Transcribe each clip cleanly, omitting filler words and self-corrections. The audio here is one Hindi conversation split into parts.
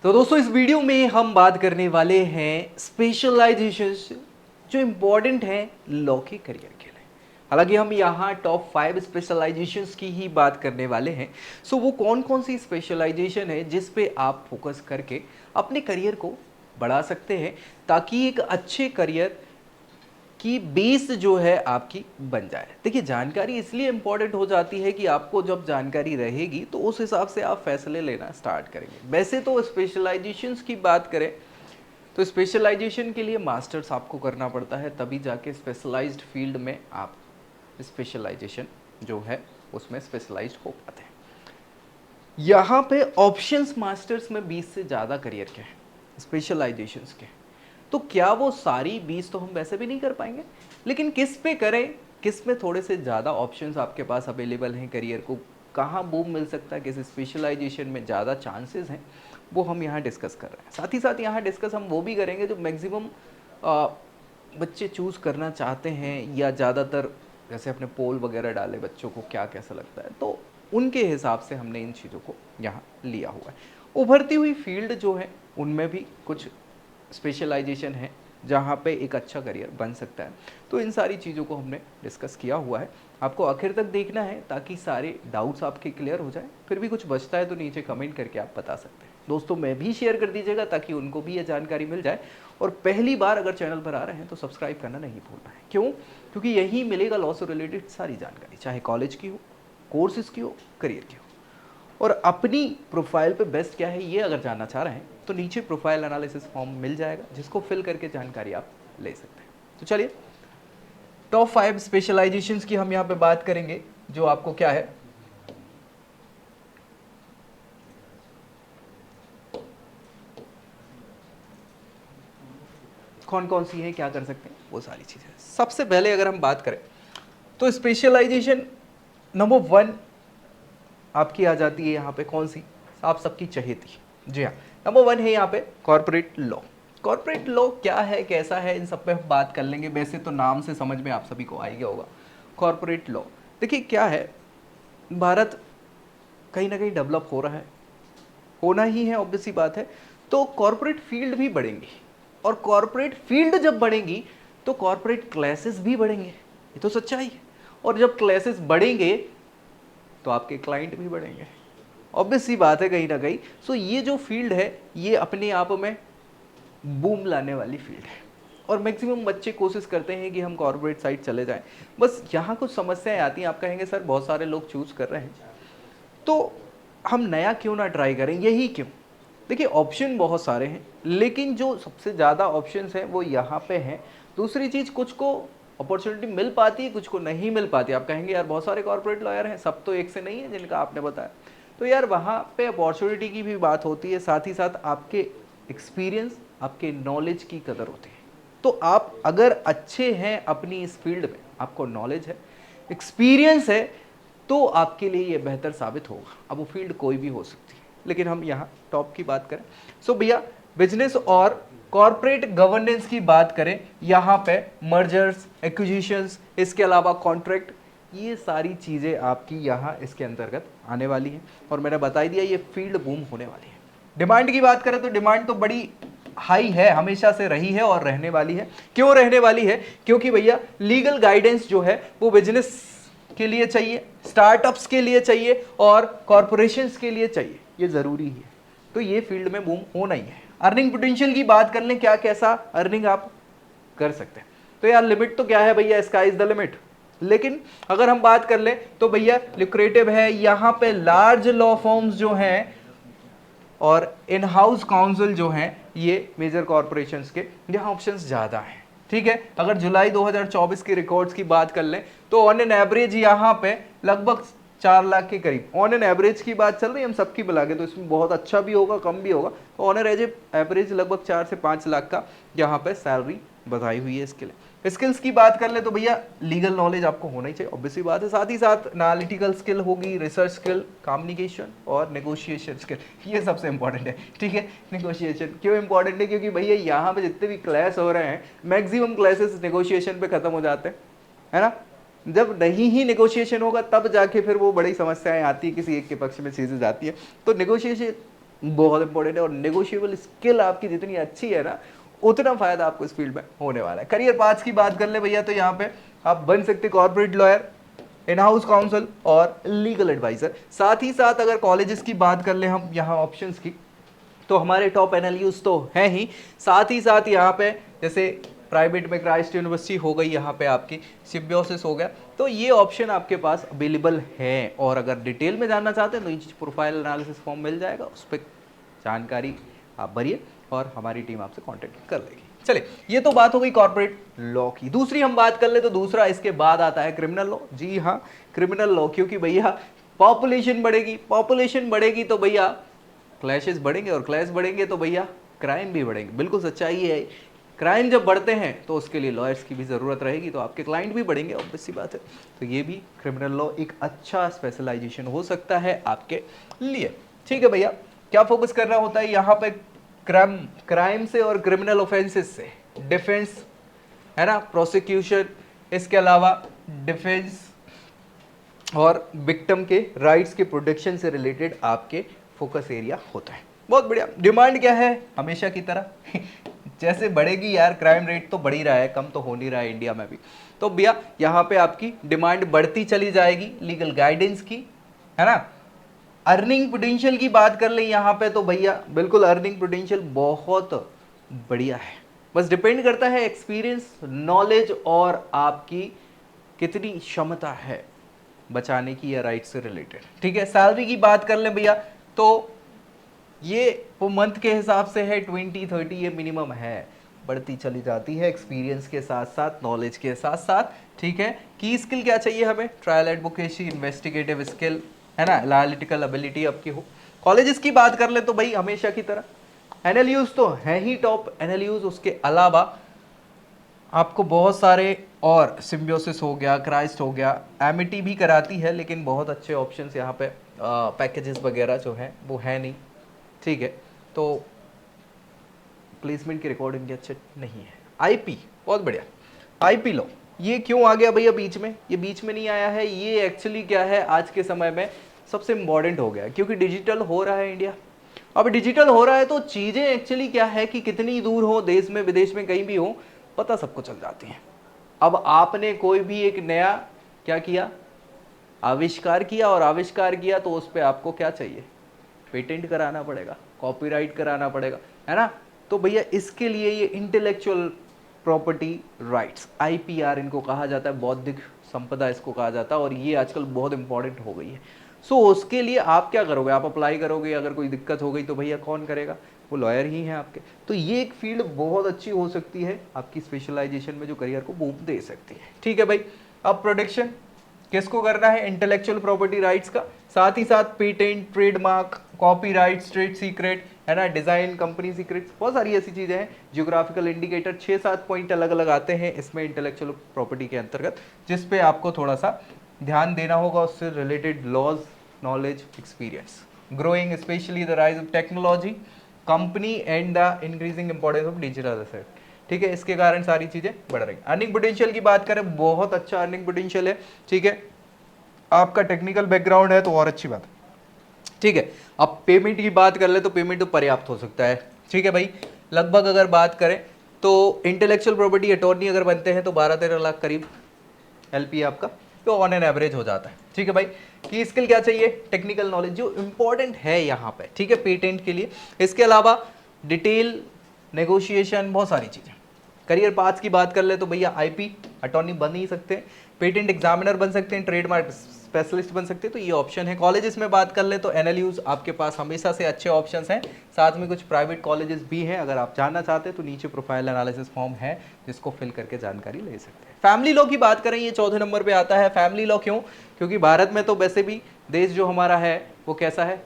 तो दोस्तों इस वीडियो में हम बात करने वाले हैं स्पेशलाइजेशंस जो इम्पोर्टेंट हैं लॉ के करियर के लिए। हालांकि हम यहाँ टॉप 5 स्पेशलाइजेशंस की ही बात करने वाले हैं। सो वो कौन कौन सी स्पेशलाइजेशन है जिस पे आप फोकस करके अपने करियर को बढ़ा सकते हैं ताकि एक अच्छे करियर की बेस जो है आपकी बन जाए। देखिए जानकारी इसलिए इंपॉर्टेंट हो जाती है कि आपको जब जानकारी रहेगी तो उस हिसाब से आप फैसले लेना स्टार्ट करेंगे। वैसे तो स्पेशलाइजेशंस की बात करें तो स्पेशलाइजेशन के लिए मास्टर्स आपको करना पड़ता है, तभी जाके स्पेशलाइज्ड फील्ड में आप स्पेशलाइजेशन जो है उसमें स्पेशलाइज्ड हो पाते हैं। यहाँ पे ऑप्शंस मास्टर्स में 20 से ज़्यादा करियर के हैं स्पेशलाइजेशंस के। तो क्या वो सारी 20 तो हम वैसे भी नहीं कर पाएंगे, लेकिन किस पे करें, किस में थोड़े से ज़्यादा ऑप्शंस आपके पास अवेलेबल हैं, करियर को कहाँ बूम मिल सकता है, किस स्पेशलाइजेशन में ज़्यादा चांसेस हैं, वो हम यहाँ डिस्कस कर रहे हैं। साथ ही साथ यहाँ डिस्कस हम वो भी करेंगे जो मैक्सिमम बच्चे चूज़ करना चाहते हैं या ज़्यादातर जैसे अपने पोल वगैरह डाले बच्चों को क्या कैसा लगता है, तो उनके हिसाब से हमने इन चीज़ों को यहाँ लिया हुआ है। उभरती हुई फील्ड जो है उनमें भी कुछ स्पेशलाइजेशन है जहाँ पे एक अच्छा करियर बन सकता है। तो इन सारी चीज़ों को हमने डिस्कस किया हुआ है, आपको आखिर तक देखना है ताकि सारे डाउट्स आपके क्लियर हो जाए। फिर भी कुछ बचता है तो नीचे कमेंट करके आप बता सकते हैं। दोस्तों में भी शेयर कर दीजिएगा ताकि उनको भी ये जानकारी मिल जाए। और पहली बार अगर चैनल पर आ रहे हैं तो सब्सक्राइब करना नहीं भूलना है। क्यों? क्योंकि यही मिलेगा लॉ से रिलेटेड सारी जानकारी, चाहे कॉलेज की हो, कोर्सेज की हो, करियर की हो। और अपनी प्रोफाइल पे बेस्ट क्या है ये अगर जानना चाह रहे हैं तो नीचे प्रोफाइल एनालिसिस फॉर्म मिल जाएगा जिसको फिल करके जानकारी आप ले सकते हैं। तो चलिए टॉप 5 स्पेशलाइजेशंस की हम यहाँ पे बात करेंगे जो आपको क्या है कौन कौन सी है, क्या कर सकते हैं, वो सारी चीज़ें। सबसे पहले अगर हम बात करें तो स्पेशलाइजेशन नंबर 1 आपकी आ जाती है यहाँ पे कौन सी, आप सबकी चहेती। जी हाँ, नंबर 1 है यहाँ पे कॉर्पोरेट लॉ। कॉर्पोरेट लॉ क्या है, कैसा है, इन सब पे हम बात कर लेंगे। वैसे तो नाम से समझ में आप सभी को आ ही गया होगा। कॉर्पोरेट लॉ देखिए क्या है, भारत कहीं ना कहीं डेवलप हो रहा है, होना ही है, ऑब्वियस सी बात है। तो कॉर्पोरेट फील्ड भी बढ़ेंगी, और कॉर्पोरेट फील्ड जब बढ़ेंगी तो कॉर्पोरेट क्लासेस भी बढ़ेंगे, ये तो सच्चाई है। और जब क्लासेस बढ़ेंगे तो आपके क्लाइंट भी बढ़ेंगे, ऑब्वियस सी बात है कहीं ना कहीं। सो ये जो फील्ड है ये अपने आप में बूम लाने वाली फील्ड है, और मैक्सिमम बच्चे कोशिश करते हैं कि हम कॉर्पोरेट साइड चले जाएं। बस यहाँ कुछ समस्याएं आती हैं। आप कहेंगे सर बहुत सारे लोग चूज कर रहे हैं तो हम नया क्यों ना ट्राई करें, यही क्यों। देखिए ऑप्शन बहुत सारे हैं, लेकिन जो सबसे ज़्यादा ऑप्शंस हैं वो यहाँ पे हैं। दूसरी चीज़, कुछ को अपॉर्चुनिटी मिल पाती है, कुछ को नहीं मिल पाती। आप कहेंगे यार बहुत सारे कॉर्पोरेट लॉयर हैं, सब तो एक से नहीं है जिनका आपने बताया। तो यार वहाँ पे अपॉर्चुनिटी की भी बात होती है, साथ ही साथ आपके एक्सपीरियंस, आपके नॉलेज की कदर होती है। तो आप अगर अच्छे हैं अपनी इस फील्ड में, आपको नॉलेज है, एक्सपीरियंस है, तो आपके लिए ये बेहतर साबित होगा। अब वो फील्ड कोई भी हो सकती है, लेकिन हम यहाँ टॉप की बात करें। सो भैया बिजनेस और कॉर्पोरेट गवर्नेंस की बात करें, यहाँ पे मर्जर्स, एक्विजिशंस, इसके अलावा कॉन्ट्रैक्ट, ये सारी चीज़ें आपकी यहाँ इसके अंतर्गत आने वाली हैं। और मैंने बता ही दिया ये फील्ड बूम होने वाली है। डिमांड की बात करें तो डिमांड तो बड़ी हाई है, हमेशा से रही है और रहने वाली है। क्यों रहने वाली है? क्योंकि भैया लीगल गाइडेंस जो है वो बिजनेस के लिए चाहिए, स्टार्टअप्स के लिए चाहिए और कॉर्पोरेशंस के लिए चाहिए, ये ज़रूरी है। तो ये फील्ड में बूम होना ही है। अर्निंग पोटेंशियल की बात कर लें, क्या कैसा अर्निंग आप कर सकते हैं। तो यार लिमिट तो क्या है भैया, स्काई इज द लिमिट। लेकिन अगर हम बात कर लें तो भैया लुक्रेटिव है। यहाँ पे लार्ज लॉ फॉर्म्स जो हैं और इन हाउस काउंसिल जो हैं, ये मेजर कॉर्पोरेशंस के, यहाँ ऑप्शंस ज़्यादा हैं। ठीक है, अगर जुलाई 2024 के रिकॉर्ड्स की बात कर लें तो ऑन एन एवरेज यहाँ पे लगभग 4 लाख के करीब, ऑन एन एवरेज की बात चल रही है, हम सबकी बुला के, तो इसमें बहुत अच्छा भी होगा कम भी होगा। तो ऑन एन एवरेज लगभग 4 से 5 लाख का यहाँ पे सैलरी बताई हुई है इसके लिए। स्किल्स की बात कर ले तो भैया लीगल नॉलेज आपको होना ही चाहिए, ऑब्वियसली बात है। साथ ही साथ एनालिटिकल स्किल होगी, रिसर्च स्किल, कम्युनिकेशन और नेगोशिएशन स्किल, ये सबसे इंपॉर्टेंट है। ठीक है, नेगोशिएशन क्यों इंपॉर्टेंट है? क्योंकि भैया यहाँ पे जितने भी क्लास हो रहे हैं मैक्सिमम क्लासेस नेगोशिएशन पे खत्म हो जाते हैं, है ना। जब नहीं ही नेगोशिएशन होगा तब जाके फिर वो बड़ी समस्याएं आती है, किसी एक के पक्ष में चीज़ें जाती है। तो नेगोशिएशन बहुत इंपॉर्टेंट है। और नेगोशिएबल स्किल आपकी जितनी अच्छी है ना, उतना फायदा आपको इस फील्ड में होने वाला है। करियर पाथ्स की बात कर ले भैया, तो यहाँ पे आप बन सकते corporate lawyer, in house council और लीगल एडवाइजर। साथ ही साथ अगर कॉलेजेस की बात कर ले हम यहाँ ऑप्शंस की, तो हमारे टॉप एनएलयूज तो हैं ही, साथ ही साथ यहाँ पे जैसे प्राइवेट में क्राइस्ट यूनिवर्सिटी हो गई, यहाँ पे आपकी सिम्बियोसिस हो गया, तो ये ऑप्शन आपके पास अवेलेबल है। और अगर डिटेल में जानना चाहते हैं तो नीचे प्रोफाइल एनालिसिस फॉर्म मिल जाएगा, उस पर जानकारी आप भरिए और हमारी टीम आपसे कांटेक्ट कर लेगी। चलिए, ये तो बात हो गई कॉर्पोरेट लॉ की। दूसरी हम बात कर ले तो दूसरा इसके बाद आता है क्रिमिनल लॉ। जी हाँ, क्रिमिनल लॉ, क्योंकि भैया पॉपुलेशन बढ़ेगी, पॉपुलेशन बढ़ेगी तो भैया क्लैशेस बढ़ेंगे, और क्लैश बढ़ेंगे तो भैया क्राइम भी बढ़ेंगे। बिल्कुल सच्चाई है, क्राइम जब बढ़ते हैं तो उसके लिए लॉयर्स की भी ज़रूरत रहेगी, तो आपके क्लाइंट भी बढ़ेंगे, ऑब्वियस सी बात है। तो ये भी क्रिमिनल लॉ एक अच्छा स्पेशलाइजेशन हो सकता है आपके लिए। ठीक है भैया, क्या फोकस करना होता है यहाँ पे? क्राइम से और क्रिमिनल ऑफेंसेस से डिफेंस, है ना, प्रोसिक्यूशन, इसके अलावा डिफेंस और विक्टिम के राइट्स के प्रोटेक्शन से रिलेटेड आपके फोकस एरिया होता है। बहुत बढ़िया। डिमांड क्या है? हमेशा की तरह जैसे बढ़ेगी यार, क्राइम रेट तो बढ़ ही रहा है, कम तो हो नहीं रहा है इंडिया में भी, तो भैया यहाँ पे आपकी डिमांड बढ़ती चली जाएगी लीगल गाइडेंस की, है ना। अर्निंग पोटेंशियल की बात कर लें यहाँ पे, तो भैया बिल्कुल अर्निंग पोटेंशियल बहुत बढ़िया है, बस डिपेंड करता है एक्सपीरियंस, नॉलेज और आपकी कितनी क्षमता है बचाने की या राइट से रिलेटेड। ठीक है, सैलरी की बात कर लें भैया, तो ये वो मंथ के हिसाब से है 20-30, ये मिनिमम है, बढ़ती चली जाती है एक्सपीरियंस के साथ साथ, नॉलेज के साथ साथ। ठीक है, की स्किल क्या चाहिए हमें? ट्रायल एडवोकेसी, इन्वेस्टिगेटिव स्किल, है ना, एनालिटिकल एबिलिटी आपकी हो। कॉलेजेस की बात कर ले तो भाई हमेशा की तरह एनएलयूज तो हैं ही टॉप एनएलयूज, उसके अलावा आपको बहुत सारे और सिम्बियोसिस हो गया, क्राइस्ट हो गया, एमिटी भी कराती है, लेकिन बहुत अच्छे ऑप्शंस यहाँ पे पैकेजेस वगैरह जो हैं वो है नहीं। ठीक है, तो प्लेसमेंट की रिकॉर्डिंग अच्छे नहीं है। आईपी, बहुत बढ़िया। आईपी लो, ये क्यों आ गया भैया बीच में? ये बीच में नहीं आया है, ये एक्चुअली क्या है, आज के समय में सबसे इम्पॉर्टेंट हो गया, क्योंकि डिजिटल हो रहा है इंडिया। अब डिजिटल हो रहा है तो चीज़ें एक्चुअली क्या है कि कितनी दूर हो, देश में विदेश में कहीं भी हो, पता सबको चल जाती है। अब आपने कोई भी एक नया क्या किया, आविष्कार किया, और आविष्कार किया तो उस पर आपको क्या चाहिए? पेटेंट कराना पड़ेगा, कॉपीराइट कराना पड़ेगा, है ना। तो भैया इसके लिए ये इंटेलेक्चुअल प्रॉपर्टी राइट्स, आईपीआर इनको कहा जाता है, बौद्धिक संपदा इसको कहा जाता है, और ये आजकल बहुत इंपॉर्टेंट हो गई है। सो उसके लिए आप क्या करोगे? आप अप्लाई करोगे, अगर कोई दिक्कत हो गई तो भैया कौन करेगा? वो लॉयर ही हैं आपके। तो ये एक फील्ड बहुत अच्छी हो सकती है आपकी स्पेशलाइजेशन में, जो करियर को बूम दे सकती है। ठीक है भाई, अब प्रोटेक्शन किसको करना है? इंटेलेक्चुअल प्रॉपर्टी राइट्स का, साथ ही साथ patent, trademark, copyright, straight secret, है ना, डिजाइन, कंपनी सीक्रेट्स, बहुत सारी ऐसी चीजें हैं। जियोग्राफिकल इंडिकेटर, 6-7 पॉइंट अलग अलग आते हैं इसमें इंटेलेक्चुअल प्रॉपर्टी के अंतर्गत, जिस पे आपको थोड़ा सा ध्यान देना होगा, उससे related laws, knowledge, experience. Growing specially the rise of technology, company and the increasing importance of digital asset. ठीक है, इसके कारण सारी चीजें बढ़ रही। अर्निंग पोटेंशियल की बात करें, बहुत अच्छा अर्निंग पोटेंशियल है। ठीक है, आपका टेक्निकल बैकग्राउंड है तो और अच्छी बात है। ठीक है, अब पेमेंट की बात कर ले तो पेमेंट तो पर्याप्त हो सकता है। ठीक है भाई, लगभग अगर बात करें तो इंटेलेक्चुअल प्रॉपर्टी अटॉर्नी अगर बनते हैं तो 12-13 लाख करीब एलपी आपका तो ऑन एन एवरेज हो जाता है। ठीक है भाई, की स्किल क्या चाहिए? टेक्निकल नॉलेज, जो इंपॉर्टेंट है यहाँ पे। ठीक है, पेटेंट के लिए। इसके अलावा डिटेल, नेगोशिएशन, बहुत सारी चीजें। करियर पाथ्स की बात कर ले तो भैया आईपी अटॉर्नी बन ही सकते हैं, पेटेंट एग्जामिनर बन सकते हैं, ट्रेडमार्क स्पेशलिस्ट बन सकते हैं, तो ये ऑप्शन है। कॉलेजेस में बात कर ले तो एनएलयूज आपके पास हमेशा से अच्छे ऑप्शंस हैं, साथ में कुछ प्राइवेट कॉलेजेस भी हैं। अगर आप जानना चाहते हैं तो नीचे प्रोफाइल एनालिसिस फॉर्म है, जिसको फिल करके जानकारी ले सकते हैं। फैमिली लॉ की बात करें, ये 14 नंबर पे आता है। फैमिली लॉ क्यों? क्योंकि भारत में तो वैसे भी देश जो हमारा है वो कैसा है,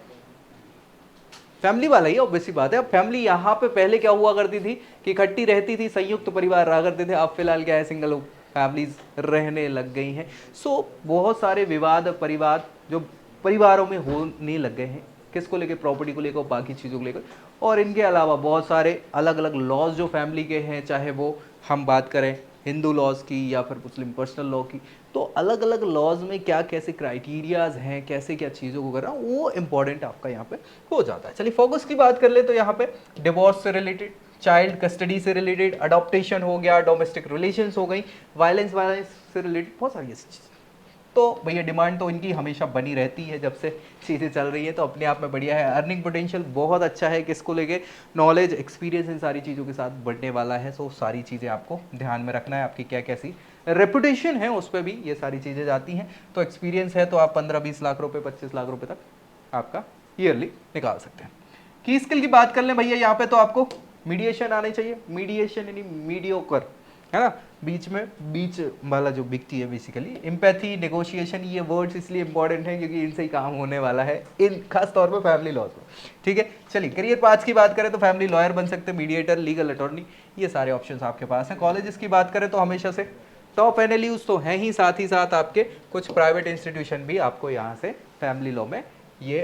फैमिली वाला ही, ऑब्वियस सी बात है। अब फैमिली यहाँ पे पहले क्या हुआ करती थी कि इकट्ठी रहती थी, संयुक्त परिवार रहा करते थे। अब फिलहाल क्या है, सिंगल फैमिलीज रहने लग गई हैं। सो बहुत सारे विवाद परिवार जो परिवारों में होने लग गए हैं, किसको लेकर? प्रॉपर्टी को लेकर, बाकी चीज़ों को लेकर। और इनके अलावा बहुत सारे अलग अलग लॉज जो फैमिली के हैं, चाहे वो हम बात करें हिंदू लॉज की या फिर मुस्लिम पर्सनल लॉ की, तो अलग अलग लॉज में क्या कैसे क्राइटेरियाज हैं, कैसे क्या चीज़ों को करना, वो इंपॉर्टेंट आपका यहाँ पे हो जाता है। चलिए फोकस की बात कर ले तो यहाँ पे डिवोर्स से रिलेटेड, चाइल्ड कस्टडी से रिलेटेड, अडॉप्टेशन हो गया, डोमेस्टिक रिलेशंस हो गई, वायलेंस से रिलेटेड बहुत सारी ऐसी चीज़ें। तो भैया डिमांड तो इनकी हमेशा बनी रहती है जब से चीज़ें चल रही है, तो अपने आप में बढ़िया है। अर्निंग पोटेंशियल बहुत अच्छा है, किसको लेके, नॉलेज एक्सपीरियंस इन सारी चीज़ों के साथ बढ़ने वाला है। सो सारी चीज़ें आपको ध्यान में रखना है, आपकी क्या कैसी रेपुटेशन है उस पर भी ये सारी चीज़ें जाती हैं। तो एक्सपीरियंस है तो आप 15-20 लाख रुपए, 25 लाख रुपए तक आपका ईयरली निकाल सकते हैं। की स्किल की बात कर लें भैया, यहाँ पे तो आपको मीडिएशन आनी चाहिए। मीडिएशन यानी मीडियोकर, है ना, बीच वाला जो बिकती है बेसिकली। एम्पैथी, नेगोशिएशन, ये वर्ड्स इसलिए इंपॉर्टेंट हैं क्योंकि इनसे ही काम होने वाला है, इन खास तौर पे फैमिली लॉज में। ठीक है, चलिए करियर पाथ की बात करें तो फैमिली लॉयर बन सकते हैं, मीडिएटर, लीगल अटॉर्नी, ये सारे ऑप्शंस आपके पास हैं। कॉलेजेस की बात करें तो हमेशा से टॉप एनएलयूज तो हैं ही साथ आपके कुछ प्राइवेट इंस्टीट्यूशन भी आपको यहाँ से फैमिली लॉ में ये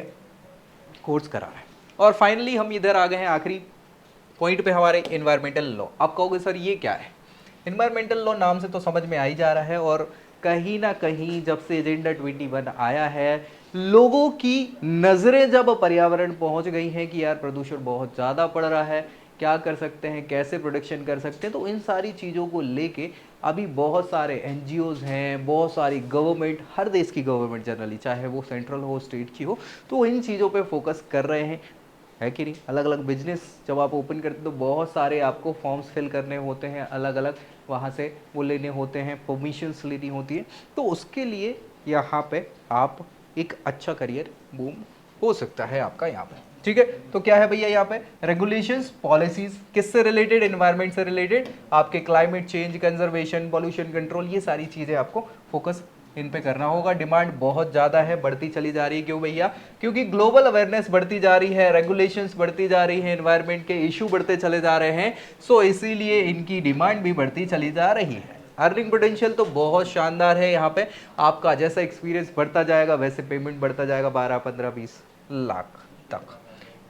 कोर्स करा रहे हैं। और फाइनली हम इधर आ गए हैं आखिरी पॉइंट पे हमारे, एनवायरमेंटल लॉ। आप कहोगे सर ये क्या है? एनवायरमेंटल लॉ नाम से तो समझ में आ ही जा रहा है, और कहीं ना कहीं जब से एजेंडा 21 आया है, लोगों की नज़रें जब पर्यावरण पहुंच गई हैं कि यार प्रदूषण बहुत ज़्यादा बढ़ रहा है, क्या कर सकते हैं, कैसे प्रोडक्शन कर सकते हैं, तो इन सारी चीज़ों को लेके अभी बहुत सारे एनजीओज हैं, बहुत सारी गवर्नमेंट, हर देश की गवर्नमेंट जनरली, चाहे वो सेंट्रल हो, स्टेट की हो, तो इन चीज़ों पे फोकस कर रहे हैं, है कि नहीं। अलग अलग बिजनेस जब आप ओपन करते हैं तो बहुत सारे आपको फॉर्म्स फिल करने होते हैं, अलग अलग वहाँ से वो लेने होते हैं, परमिशंस लेनी होती है। तो उसके लिए यहाँ पे आप एक अच्छा करियर बूम हो सकता है आपका यहाँ पे। ठीक है, तो क्या है भैया यहाँ पे रेगुलेशंस, पॉलिसीज, किससे रिलेटेड, एनवायरनमेंट से रिलेटेड, आपके climate change, conservation, pollution control, ये सारी चीज़ें आपको फोकस इन पे करना होगा। डिमांड बहुत ज़्यादा है, बढ़ती चली जा रही है। क्यों भैया? क्योंकि ग्लोबल अवेयरनेस बढ़ती जा रही है, रेगुलेशंस बढ़ती जा रही है, एनवायरनमेंट के इशू बढ़ते चले जा रहे हैं, सो इसीलिए इनकी डिमांड भी बढ़ती चली जा रही है। अर्निंग पोटेंशियल तो बहुत शानदार है यहाँ पे, आपका जैसा एक्सपीरियंस बढ़ता जाएगा वैसे पेमेंट बढ़ता जाएगा 12, 15, 20 लाख तक।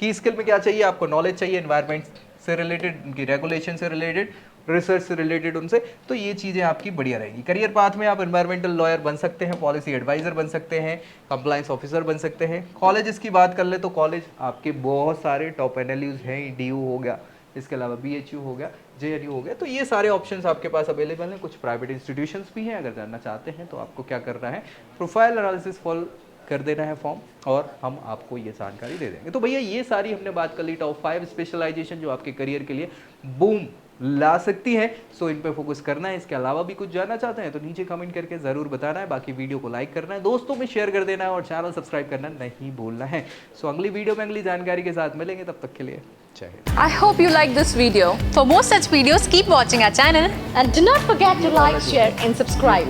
की स्किल में क्या चाहिए आपको? नॉलेज चाहिए एनवायरनमेंट से रिलेटेड, उनकी रेगुलेशन से रिलेटेड, रिसर्च से रिलेटेड उनसे, तो ये चीज़ें आपकी बढ़िया रहेगी। करियर पाथ में आप एनवायरमेंटल लॉयर बन सकते हैं, पॉलिसी एडवाइजर बन सकते हैं, कंप्लायंस ऑफिसर बन सकते हैं। कॉलेजेस की बात कर ले तो कॉलेज आपके बहुत सारे टॉप एनएलयूज हैं, डीयू हो गया, इसके अलावा बीएचयू हो गया, जेएनयू हो गया, तो ये सारे ऑप्शंस आपके पास अवेलेबल हैं। कुछ प्राइवेट इंस्टीट्यूशंस भी हैं, अगर जानना चाहते हैं तो आपको क्या करना है, प्रोफाइल एनालिसिस फॉल कर देना है फॉर्म, और हम आपको ये जानकारी दे देंगे। तो भैया ये सारी हमने बात कर ली टॉप 5 स्पेशलाइजेशन जो आपके करियर के लिए बूम ला सकती है। सो इन पे फोकस करना है। इसके अलावा भी कुछ जानना चाहते हैं तो नीचे कमेंट करके जरूर बताना है। बाकी वीडियो को लाइक करना है, दोस्तों में शेयर कर देना है, और चैनल सब्सक्राइब करना नहीं भूलना है। सो अगली वीडियो में अगली जानकारी के साथ मिलेंगे, तब तक के लिए जय Hind. I hope you like this video. For more such videos, keep watching our channel And do not forget to like, share, and subscribe.